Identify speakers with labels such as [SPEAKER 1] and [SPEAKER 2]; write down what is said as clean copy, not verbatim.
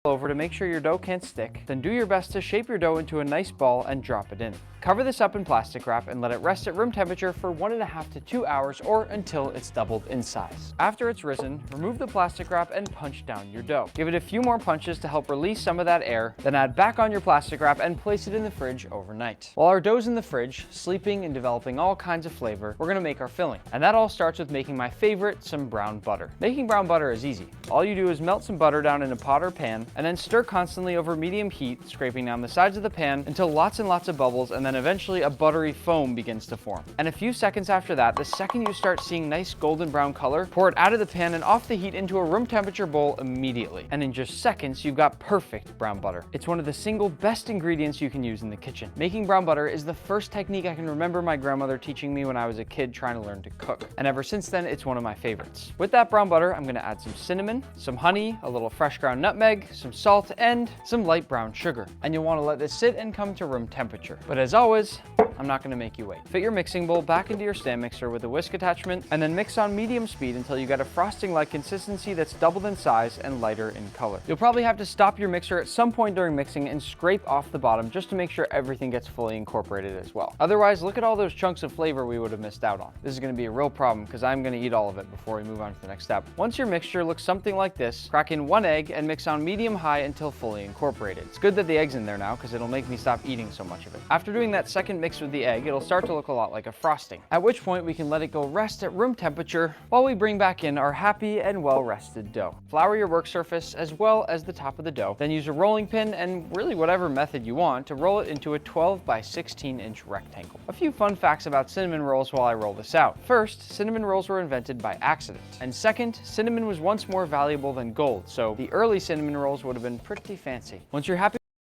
[SPEAKER 1] over to make sure your dough can't stick, then do your best to shape your dough into a nice ball and drop it in. Cover this up in plastic wrap and let it rest at room temperature for 1.5 to 2 hours or until it's doubled in size. After it's risen, remove the plastic wrap and punch down your dough. Give it a few more punches to help release some of that air, then add back on your plastic wrap and place it in the fridge overnight. While our dough's in the fridge, sleeping and developing all kinds of flavor, we're gonna make our filling. And that all starts with making my favorite, some brown butter. Making brown butter is easy. All you do is melt some butter down in a pot or pan, and then stir constantly over medium heat, scraping down the sides of the pan until lots and lots of bubbles, and then eventually a buttery foam begins to form. And a few seconds after that, the second you start seeing nice golden brown color, pour it out of the pan and off the heat into a room temperature bowl immediately. And in just seconds, you've got perfect brown butter. It's one of the single best ingredients you can use in the kitchen. Making brown butter is the first technique I can remember my grandmother teaching me when I was a kid trying to learn to cook. And ever since then, it's one of my favorites. With that brown butter, I'm gonna add some cinnamon, some honey, a little fresh ground nutmeg, some salt, and some light brown sugar. And you'll wanna let this sit and come to room temperature. But as always, I'm not gonna make you wait. Fit your mixing bowl back into your stand mixer with a whisk attachment, and then mix on medium speed until you get a frosting-like consistency that's doubled in size and lighter in color. You'll probably have to stop your mixer at some point during mixing and scrape off the bottom just to make sure everything gets fully incorporated as well. Otherwise, look at all those chunks of flavor we would have missed out on. This is gonna be a real problem because I'm gonna eat all of it before we move on to the next step. Once your mixture looks something like this, crack in 1 egg and mix on medium-high until fully incorporated. It's good that the egg's in there now because it'll make me stop eating so much of it. After doing that second mix with the egg, it'll start to look a lot like a frosting, at which point we can let it go rest at room temperature while we bring back in our happy and well-rested dough. Flour your work surface as well as the top of the dough, then use a rolling pin and really whatever method you want to roll it into a 12 by 16 inch rectangle. A few fun facts about cinnamon rolls while I roll this out. First, cinnamon rolls were invented by accident. And second, cinnamon was once more valuable than gold, so the early cinnamon rolls would have been pretty fancy. Once you're happy